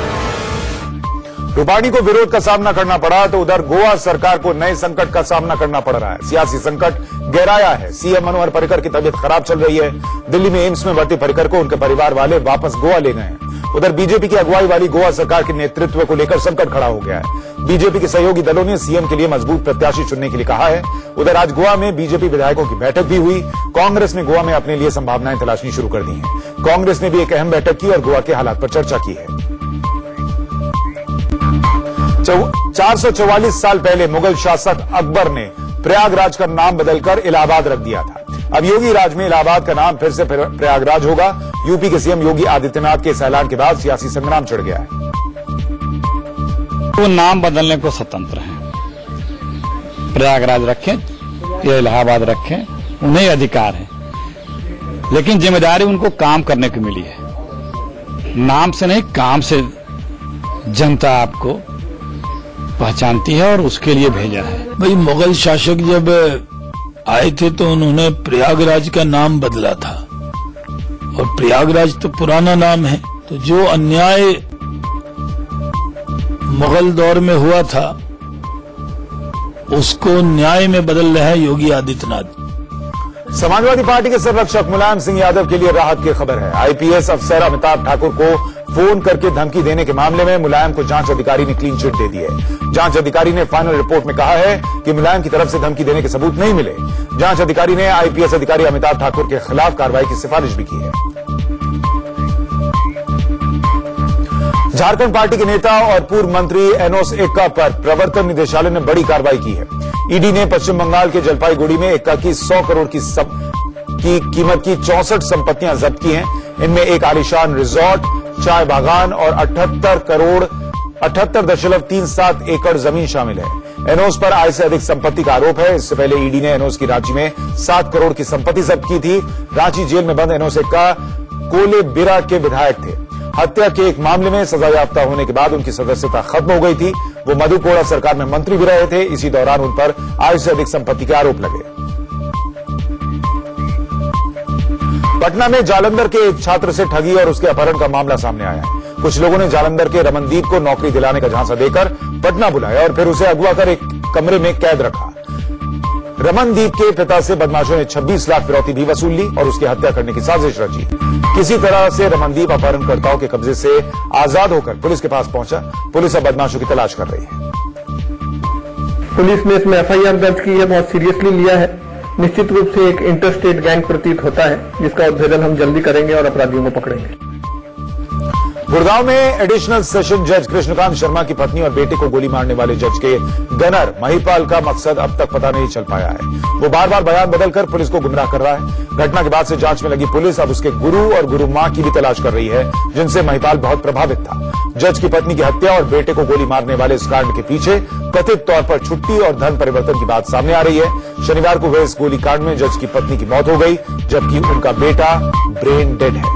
रूपाणी को विरोध का सामना करना पड़ा तो उधर गोवा सरकार को नए संकट का सामना करना पड़ रहा है। सियासी संकट गहराया है। सीएम मनोहर पर्रिकर की तबीयत खराब चल रही है। दिल्ली में एम्स में भर्ती पर्रिकर को उनके परिवार वाले वापस गोवा ले गए हैं। उधर बीजेपी की अगुवाई वाली गोवा सरकार के नेतृत्व को लेकर संकट खड़ा हो गया है। बीजेपी के सहयोगी दलों ने सीएम के लिए मजबूत प्रत्याशी चुनने के लिए कहा है। उधर आज गोवा में बीजेपी विधायकों की बैठक भी हुई। कांग्रेस ने गोवा में अपने लिए संभावनाएं तलाशनी शुरू कर दी हैं। कांग्रेस ने भी एक अहम बैठक की और गोवा के हालात पर चर्चा की है। 444 साल पहले मुगल शासक अकबर ने प्रयागराज का नाम बदलकर इलाहाबाद रख दिया था। अब योगी राज में इलाहाबाद का नाम फिर से प्रयागराज होगा। यूपी के सीएम योगी आदित्यनाथ के इस ऐलान के बाद सियासी संग्राम छिड़ गया है। वो नाम बदलने को स्वतंत्र हैं। प्रयागराज रखें या इलाहाबाद रखें, उन्हें अधिकार है, लेकिन जिम्मेदारी उनको काम करने की मिली है। नाम से नहीं, काम से जनता आपको पहचानती है और उसके लिए भेजा है। भाई मुगल शासक जब आए थे तो उन्होंने प्रयागराज का नाम बदला था और प्रयागराज तो पुराना नाम है। तो जो अन्याय मुगल दौर में हुआ था उसको न्याय में बदल रहे हैं योगी आदित्यनाथ। समाजवादी पार्टी के संरक्षक मुलायम सिंह यादव के लिए राहत की खबर है। आईपीएस अफसर अमिताभ ठाकुर को फोन करके धमकी देने के मामले में मुलायम को जांच अधिकारी ने क्लीन चिट दे दी है। जांच अधिकारी ने फाइनल रिपोर्ट में कहा है कि मुलायम की तरफ से धमकी देने के सबूत नहीं मिले। जांच अधिकारी ने आईपीएस अधिकारी अमिताभ ठाकुर के खिलाफ कार्रवाई की सिफारिश भी की है। झारखंड पार्टी के नेता और पूर्व मंत्री एनोस एक्का पर प्रवर्तन निदेशालय ने बड़ी कार्रवाई की है। ईडी ने पश्चिम बंगाल के जलपाईगुड़ी में एक्का की 100 करोड़ की कीमत की 64 संपत्तियां जब्त की हैं। इनमें एक आलीशान रिजॉर्ट, चाय बागान और 78.37 एकड़ जमीन शामिल है। एनोस पर आय से अधिक संपत्ति का आरोप है। इससे पहले ईडी ने एनोस की रांची में 7 करोड़ की संपत्ति जब्त की थी। रांची जेल में बंद एनोस एक्का कोले बिरा के विधायक थे। हत्या के एक मामले में सजायाफ्ता होने के बाद उनकी सदस्यता खत्म हो गई थी। वो मधुकोड़ा सरकार में मंत्री भी रहे थे। इसी दौरान उन पर आय से अधिक संपत्ति के आरोप लगे। पटना में जालंधर के एक छात्र से ठगी और उसके अपहरण का मामला सामने आया है। कुछ लोगों ने जालंधर के रमनदीप को नौकरी दिलाने का झांसा देकर पटना बुलाया और फिर उसे अगवा कर एक कमरे में कैद रखा। रमनदीप के पिता से बदमाशों ने 26 लाख फिरौती भी वसूल ली और उसकी हत्या करने की साजिश रची। किसी तरह से रमनदीप अपहरणकर्ताओं के कब्जे से आजाद होकर पुलिस के पास पहुंचा। पुलिस अब बदमाशों की तलाश कर रही है। पुलिस ने इसमें एफआईआर दर्ज की है, बहुत सीरियसली लिया है। निश्चित रूप से एक इंटरस्टेट गैंग प्रतीत होता है जिसका उद्भेदन हम जल्दी करेंगे और अपराधियों को पकड़ेंगे। गुड़गांव में एडिशनल सेशन जज कृष्णकांत शर्मा की पत्नी और बेटे को गोली मारने वाले जज के गनर महिपाल का मकसद अब तक पता नहीं चल पाया है। वो बार बार बयान बदलकर पुलिस को गुमराह कर रहा है। घटना के बाद से जांच में लगी पुलिस अब उसके गुरु और गुरु मां की भी तलाश कर रही है, जिनसे महिपाल बहुत प्रभावित था। जज की पत्नी की हत्या और बेटे को गोली मारने वाले इस कांड के पीछे कथित तौर पर छुट्टी और धन परिवर्तन की बात सामने आ रही है। शनिवार को हुए इस गोलीकांड में जज की पत्नी की मौत हो गई, जबकि उनका बेटा ब्रेन डेड है।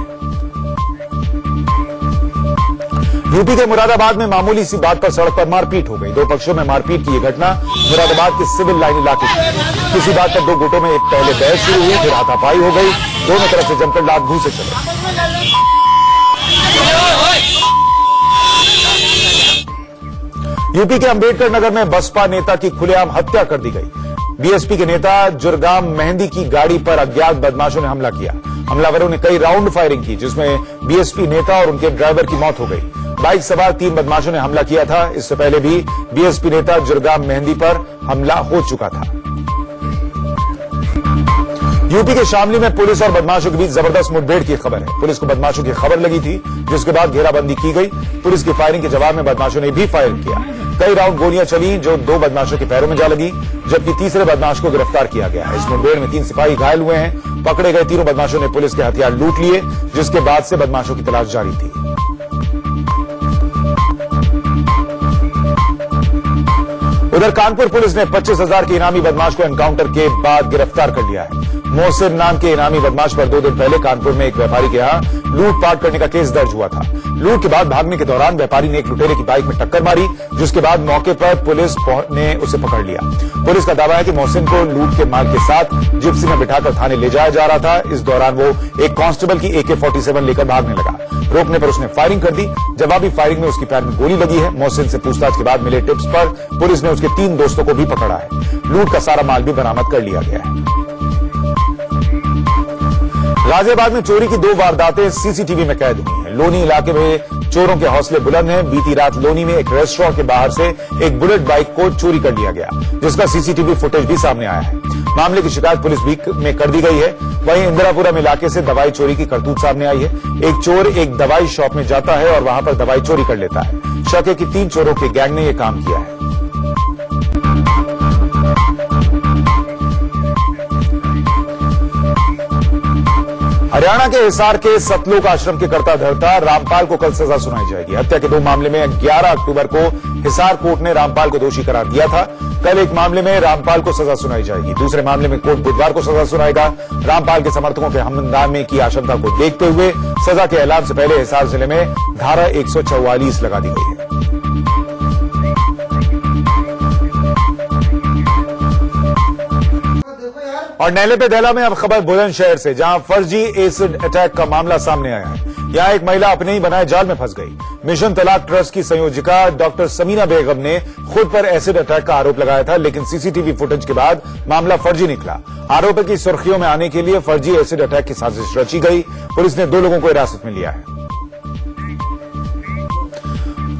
यूपी के मुरादाबाद में मामूली सी बात पर सड़क पर मारपीट हो गई। दो पक्षों में मारपीट की यह घटना मुरादाबाद के सिविल लाइन इलाके की। किसी बात पर दो गुटों में पहले बहस शुरू हुई, फिर हाथापाई हो गई। दोनों तरफ से जमकर लात घूंसे चले। यूपी के अंबेडकर नगर में बसपा नेता की खुलेआम हत्या कर दी गई। बीएसपी के नेता जुर्गाम मेहंदी की गाड़ी पर अज्ञात बदमाशों ने हमला किया। हमलावरों ने कई राउंड फायरिंग की, जिसमें बीएसपी नेता और उनके ड्राइवर की मौत हो गई। बाइक सवार 3 बदमाशों ने हमला किया था। इससे पहले भी बीएसपी नेता जुर्गाम मेहंदी पर हमला हो चुका था। यूपी के शामली में पुलिस और बदमाशों के बीच जबरदस्त मुठभेड़ की खबर है। पुलिस को बदमाशों की खबर लगी थी, जिसके बाद घेराबंदी की गई। पुलिस की फायरिंग के जवाब में बदमाशों ने भी फायर किया। कई राउंड गोलियां चली जो 2 बदमाशों के पैरों में जा लगी, जबकि तीसरे बदमाश को गिरफ्तार किया गया। इस मुठभेड़ में 3 सिपाही घायल हुए हैं। पकड़े गए तीनों बदमाशों ने पुलिस के हथियार लूट लिए, जिसके बाद से बदमाशों की तलाश जारी थी। उधर कानपुर पुलिस ने 25,000 के इनामी बदमाश को एनकाउंटर के बाद गिरफ्तार कर लिया है। मोहसिन नाम के इनामी बदमाश पर 2 दिन पहले कानपुर में एक व्यापारी के यहां लूटपाट करने का केस दर्ज हुआ था। लूट के बाद भागने के दौरान व्यापारी ने एक लुटेरे की बाइक में टक्कर मारी, जिसके बाद मौके पर पुलिस ने उसे पकड़ लिया। पुलिस का दावा है कि मोहसिन को लूट के माल के साथ जिप्सी में बिठाकर थाने ले जाया जा रहा था। इस दौरान वो एक कांस्टेबल की AK-47 लेकर भागने लगा। रोकने पर उसने फायरिंग कर दी। जवाबी फायरिंग में उसकी पैर में गोली लगी है। मोहसिन से पूछताछ के बाद मिले टिप्स पर पुलिस ने उसके 3 दोस्तों को भी पकड़ा है। लूट का सारा माल भी बरामद कर लिया गया है। गाजियाबाद में चोरी की 2 वारदातें सीसीटीवी में कैद हुई हैं। लोनी इलाके में चोरों के हौसले बुलंद हैं। बीती रात लोनी में एक रेस्टोरेंट के बाहर से एक बुलेट बाइक को चोरी कर लिया गया, जिसका सीसीटीवी फुटेज भी सामने आया है। मामले की शिकायत पुलिस में कर दी गई है। वहीं इंदिरापुरम इलाके से दवाई चोरी की करतूत सामने आई है। एक चोर एक दवाई शॉप में जाता है और वहां पर दवाई चोरी कर लेता है। शक है कि 3 चोरों के गैंग ने यह काम किया है। हरियाणा के हिसार के सतलोक आश्रम के कर्ता धर्ता रामपाल को कल सजा सुनाई जाएगी। हत्या के 2 मामले में 11 अक्टूबर को हिसार कोर्ट ने रामपाल को दोषी करार दिया था। कल एक मामले में रामपाल को सजा सुनाई जाएगी। दूसरे मामले में कोर्ट बुधवार को सजा सुनाएगा। रामपाल के समर्थकों के हमलामे की आशंका को देखते हुए सजा के ऐलान से पहले हिसार जिले में धारा 144 लगा दी गई है। और नैले पे दहला में अब खबर बुलंदशहर से, जहां फर्जी एसिड अटैक का मामला सामने आया है। यहां एक महिला अपने ही बनाए जाल में फंस गई। मिशन तलाक ट्रस्ट की संयोजिका डॉक्टर समीना बेगम ने खुद पर एसिड अटैक का आरोप लगाया था, लेकिन सीसीटीवी फुटेज के बाद मामला फर्जी निकला। आरोप की सुर्खियों में आने के लिए फर्जी एसिड अटैक की साजिश रची गई। पुलिस ने 2 लोगों को हिरासत में लिया है।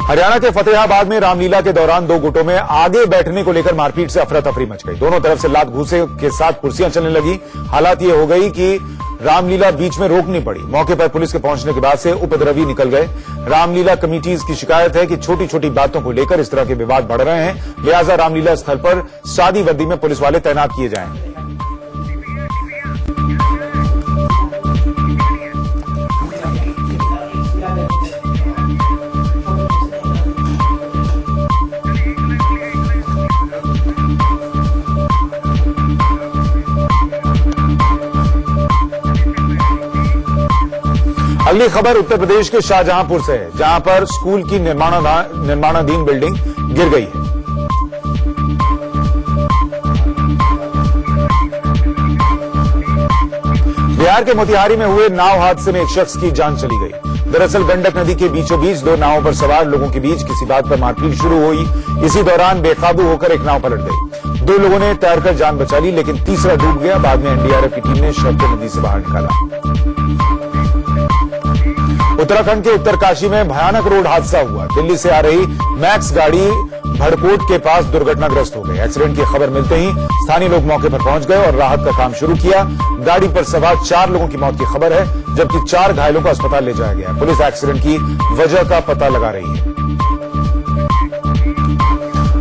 हरियाणा के फतेहाबाद में रामलीला के दौरान 2 गुटों में आगे बैठने को लेकर मारपीट से अफरा तफरी मच गई। दोनों तरफ से लात घूसे के साथ कुर्सियां चलने लगी। हालात ये हो गई कि रामलीला बीच में रोकनी पड़ी। मौके पर पुलिस के पहुंचने के बाद से उपद्रवी निकल गए। रामलीला कमेटीज की शिकायत है कि छोटी छोटी बातों को लेकर इस तरह के विवाद बढ़ रहे हैं, लिहाजा रामलीला स्थल पर सादी वर्दी में पुलिस वाले तैनात किए जाएंगे। अगली खबर उत्तर प्रदेश के शाहजहांपुर से है, जहां पर स्कूल की निर्माणाधीन बिल्डिंग गिर गई है। बिहार के मोतिहारी में हुए नाव हादसे में एक शख्स की जान चली गई। दरअसल गंडक नदी के बीचों बीच 2 नावों पर सवार लोगों के बीच किसी बात पर मारपीट शुरू हुई। इसी दौरान बेकाबू होकर एक नाव पलट गई। 2 लोगों ने तैरकर जान बचा ली, लेकिन तीसरा डूब गया। बाद में एनडीआरएफ की टीम ने शव को नदी से बाहर निकाला। उत्तराखंड के उत्तरकाशी में भयानक रोड हादसा हुआ। दिल्ली से आ रही मैक्स गाड़ी भड़कोट के पास दुर्घटनाग्रस्त हो गई। एक्सीडेंट की खबर मिलते ही स्थानीय लोग मौके पर पहुंच गए और राहत का काम शुरू किया। गाड़ी पर सवार 4 लोगों की मौत की खबर है, जबकि 4 घायलों को अस्पताल ले जाया गया। पुलिस एक्सीडेंट की वजह का पता लगा रही है।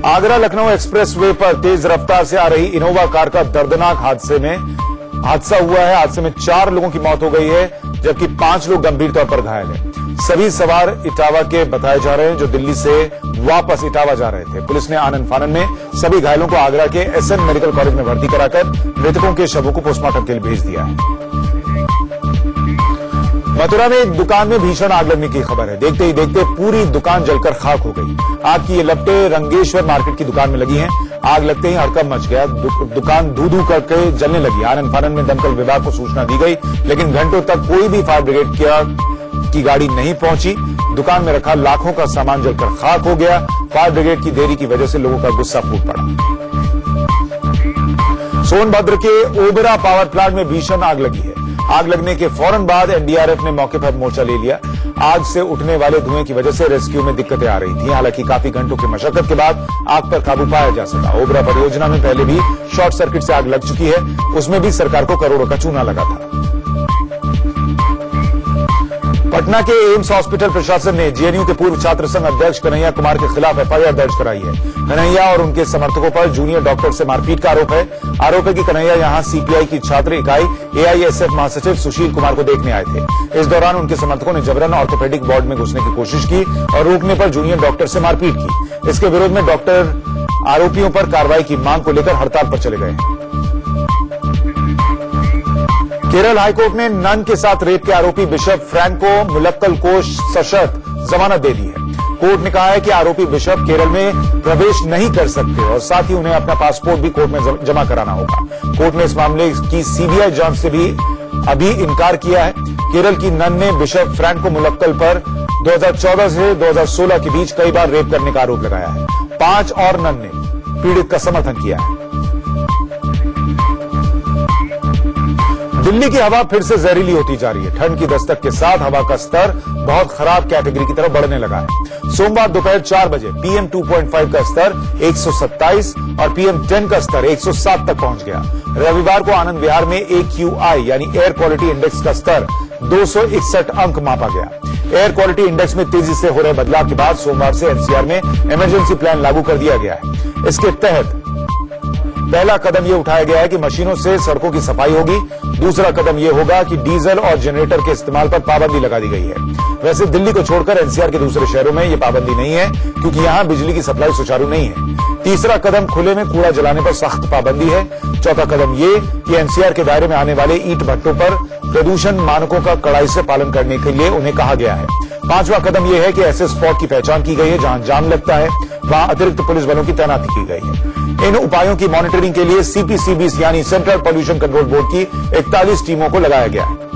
आगरा लखनऊ एक्सप्रेस वे पर तेज रफ्तार से आ रही इनोवा कार का दर्दनाक हादसा हुआ है। हादसे में 4 लोगों की मौत हो गई है, जबकि 5 लोग गंभीर तौर पर घायल हैं। सभी सवार इटावा के बताए जा रहे हैं, जो दिल्ली से वापस इटावा जा रहे थे। पुलिस ने आनन फानन में सभी घायलों को आगरा के एसएन मेडिकल कॉलेज में भर्ती कराकर मृतकों के शवों को पोस्टमार्टम के लिए भेज दिया है। मथुरा में एक दुकान में भीषण आग लगने की खबर है। देखते ही देखते पूरी दुकान जलकर खाक हो गई। आग की ये लपटें रंगेश्वर मार्केट की दुकान में लगी हैं। आग लगते ही हड़कंप मच गया। दुकान धू-धू करके जलने लगी। आनन फानन में दमकल विभाग को सूचना दी गई, लेकिन घंटों तक कोई भी फायर ब्रिगेड की गाड़ी नहीं पहुंची। दुकान में रखा लाखों का सामान जलकर खाक हो गया। फायर ब्रिगेड की देरी की वजह से लोगों का गुस्सा फूट पड़ा। सोनभद्र के ओबरा पावर प्लांट में भीषण आग लगी है। आग लगने के फौरन बाद एनडीआरएफ ने मौके पर मोर्चा ले लिया। आग से उठने वाले धुएं की वजह से रेस्क्यू में दिक्कतें आ रही थी। हालांकि काफी घंटों की मशक्कत के बाद आग पर काबू पाया जा सका। ओबरा परियोजना में पहले भी शॉर्ट सर्किट से आग लग चुकी है। उसमें भी सरकार को करोड़ों का चूना लगा था। पटना के एम्स हॉस्पिटल प्रशासन ने जेएनयू के पूर्व छात्र संघ अध्यक्ष कन्हैया कुमार के खिलाफ एफआईआर दर्ज कराई है। कन्हैया और उनके समर्थकों पर जूनियर डॉक्टर से मारपीट का आरोप है। आरोप है कि कन्हैया यहां सीपीआई की छात्र इकाई एआईएसएफ महासचिव सुशील कुमार को देखने आए थे। इस दौरान उनके समर्थकों ने जबरन ऑर्थोपेडिक वार्ड में घुसने की कोशिश की और रोकने पर जूनियर डॉक्टर से मारपीट की। इसके विरोध में डॉक्टर आरोपियों पर कार्रवाई की मांग को लेकर हड़ताल पर चले गए। केरल हाईकोर्ट ने नन के साथ रेप के आरोपी बिशप फ्रैंको मुलक्कल को सशर्त जमानत दे दी है। कोर्ट ने कहा है कि आरोपी बिशप केरल में प्रवेश नहीं कर सकते और साथ ही उन्हें अपना पासपोर्ट भी कोर्ट में जमा कराना होगा। कोर्ट ने इस मामले की सीबीआई जांच से भी अभी इनकार किया है। केरल की नन ने बिशप फ्रैंको मुलक्कल पर 2014 से 2016 के बीच कई बार रेप करने का आरोप लगाया है। 5 और नन ने पीड़ित का समर्थन किया है। दिल्ली की हवा फिर से जहरीली होती जा रही है। ठंड की दस्तक के साथ हवा का स्तर बहुत खराब कैटेगरी की तरफ बढ़ने लगा है। सोमवार दोपहर 4 बजे PM 2.5 का स्तर 127 और PM 10 का स्तर 107 तक पहुंच गया। रविवार को आनंद विहार में AQI यानी एयर क्वालिटी इंडेक्स का स्तर 261 अंक मापा गया। एयर क्वालिटी इंडेक्स में तेजी से हो रहे बदलाव के बाद सोमवार से NCR में इमरजेंसी प्लान लागू कर दिया गया है। इसके तहत पहला कदम यह उठाया गया है कि मशीनों से सड़कों की सफाई होगी। दूसरा कदम यह होगा कि डीजल और जनरेटर के इस्तेमाल पर पाबंदी लगा दी गई है। वैसे दिल्ली को छोड़कर NCR के दूसरे शहरों में यह पाबंदी नहीं है, क्योंकि यहां बिजली की सप्लाई सुचारू नहीं है। तीसरा कदम खुले में कूड़ा जलाने पर सख्त पाबंदी है। चौथा कदम ये कि NCR के दायरे में आने वाले ईंट भट्टों पर प्रदूषण मानकों का कड़ाई से पालन करने के लिए उन्हें कहा गया है। पांचवा कदम यह है कि ऐसे स्पॉट की पहचान की गई है जहां जाम लगता है, वहां अतिरिक्त पुलिस बलों की तैनाती की गई है। इन उपायों की मॉनिटरिंग के लिए CPCB यानी सेंट्रल पॉल्यूशन कंट्रोल बोर्ड की 41 टीमों को लगाया गया है।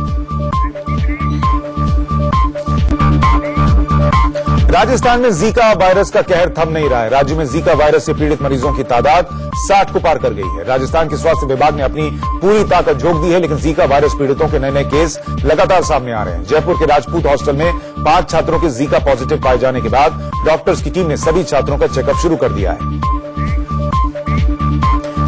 राजस्थान में जीका वायरस का कहर थम नहीं रहा है। राज्य में जीका वायरस से पीड़ित मरीजों की तादाद 60 को पार कर गई है। राजस्थान के स्वास्थ्य विभाग ने अपनी पूरी ताकत झोंक दी है, लेकिन जीका वायरस पीड़ितों के नए केस लगातार सामने आ रहे हैं। जयपुर के राजपूत हॉस्टल में 5 छात्रों के जीका पॉजिटिव पाए जाने के बाद डॉक्टर्स की टीम ने सभी छात्रों का चेकअप शुरू कर दिया है।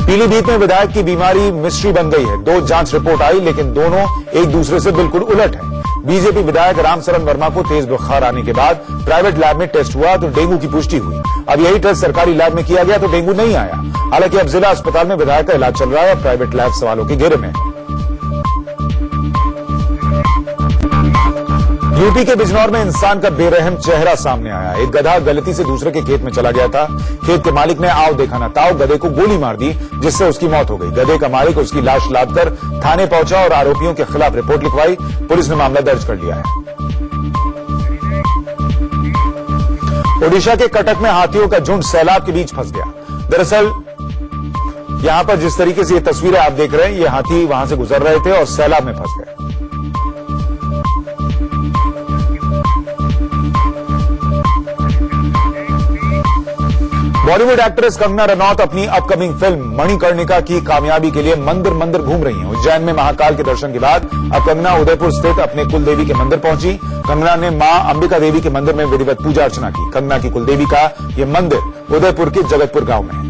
पीलीभीत में विधायक की बीमारी मिस्ट्री बन गई है। 2 जांच रिपोर्ट आई, लेकिन दोनों एक दूसरे से बिल्कुल उलट है। बीजेपी विधायक रामशरण वर्मा को तेज बुखार आने के बाद प्राइवेट लैब में टेस्ट हुआ तो डेंगू की पुष्टि हुई। अब यही टेस्ट सरकारी लैब में किया गया तो डेंगू नहीं आया। हालांकि अब जिला अस्पताल में विधायक का इलाज चल रहा है और प्राइवेट लैब सवालों के घेरे में है। यूपी के बिजनौर में इंसान का बेरहम चेहरा सामने आया। एक गधा गलती से दूसरे के खेत में चला गया था। खेत के मालिक ने आओ देखा ना ताओ गधे को गोली मार दी, जिससे उसकी मौत हो गई। गधे का मालिक उसकी लाश लादकर थाने पहुंचा और आरोपियों के खिलाफ रिपोर्ट लिखवाई। पुलिस ने मामला दर्ज कर लिया है। ओडिशा के कटक में हाथियों का झुंड सैलाब के बीच फंस गया। दरअसल यहां पर जिस तरीके से ये तस्वीरें आप देख रहे हैं, ये हाथी वहां से गुजर रहे थे और सैलाब में फंस गए। बॉलीवुड एक्ट्रेस कंगना रनौत अपनी अपकमिंग फिल्म मणिकर्णिका की कामयाबी के लिए मंदिर मंदिर घूम रही हैं। उज्जैन में महाकाल के दर्शन के बाद अब कंगना उदयपुर स्थित अपने कुलदेवी के मंदिर पहुंची। कंगना ने मां अंबिका देवी के मंदिर में विधिवत पूजा अर्चना की। कंगना की कुलदेवी का यह मंदिर उदयपुर के जगतपुर गांव में है।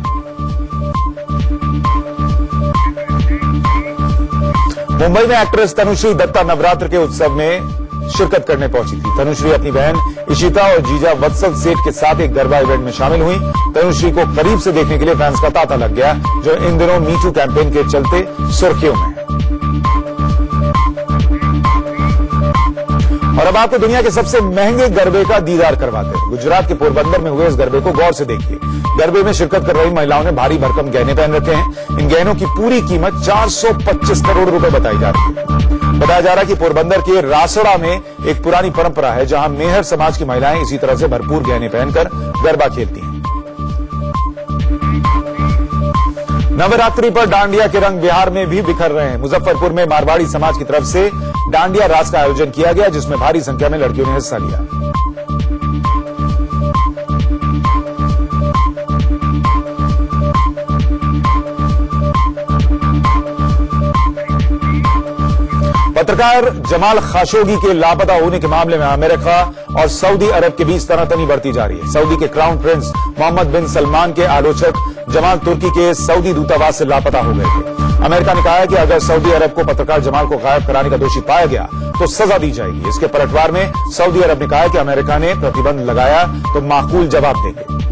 मुंबई में एक्ट्रेस तनुश्री दत्ता नवरात्र के उत्सव में शिरकत करने पहुंची थी। तनुश्री अपनी बहन इशिता और जीजा वत्सल सेठ के साथ एक गरबा इवेंट में शामिल हुई। तनुश्री को करीब से देखने के लिए फैंस का तांता लग गया, जो इन दिनों मी टू कैंपेन के चलते सुर्खियों में है। और अब आपको दुनिया के सबसे महंगे गरबे का दीदार करवाते हैं। गुजरात के पोरबंदर में हुए इस गरबे को गौर से देखिए। गरबे में शिरकत कर रही महिलाओं ने भारी भरकम गहने पहन रखे हैं। इन गहनों की पूरी कीमत 425 करोड़ रुपए बताई जा रही है। बताया जा रहा है कि पोरबंदर के रासड़ा में एक पुरानी परंपरा है, जहां मेहर समाज की महिलाएं इसी तरह से भरपूर गहने पहनकर गरबा खेलती हैं। नवरात्रि पर डांडिया के रंग बिहार में भी बिखर रहे हैं। मुजफ्फरपुर में मारवाड़ी समाज की तरफ से डांडिया रास का आयोजन किया गया, जिसमें भारी संख्या में लड़कियों ने हिस्सा लिया। पत्रकार जमाल खाशोगी के लापता होने के मामले में अमेरिका और सऊदी अरब के बीच तनातनी बढ़ती जा रही है। सऊदी के क्राउन प्रिंस मोहम्मद बिन सलमान के आलोचक जमाल तुर्की के सऊदी दूतावास से लापता हो गए थे। अमेरिका ने कहा है कि अगर सऊदी अरब को पत्रकार जमाल को गायब कराने का दोषी पाया गया तो सजा दी जाएगी। इसके पलटवार में सऊदी अरब ने कहा है कि अमेरिका ने प्रतिबंध लगाया तो माकूल जवाब देंगे।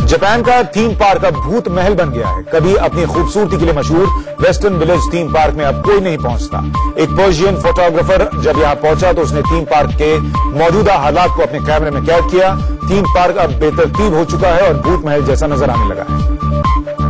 जापान का थीम पार्क अब भूत महल बन गया है। कभी अपनी खूबसूरती के लिए मशहूर वेस्टर्न विलेज थीम पार्क में अब कोई नहीं पहुंचता। एक पर्शियन फोटोग्राफर जब यहां पहुंचा तो उसने थीम पार्क के मौजूदा हालात को अपने कैमरे में कैद किया। थीम पार्क अब बेतरतीब हो चुका है और भूत महल जैसा नजर आने लगा है।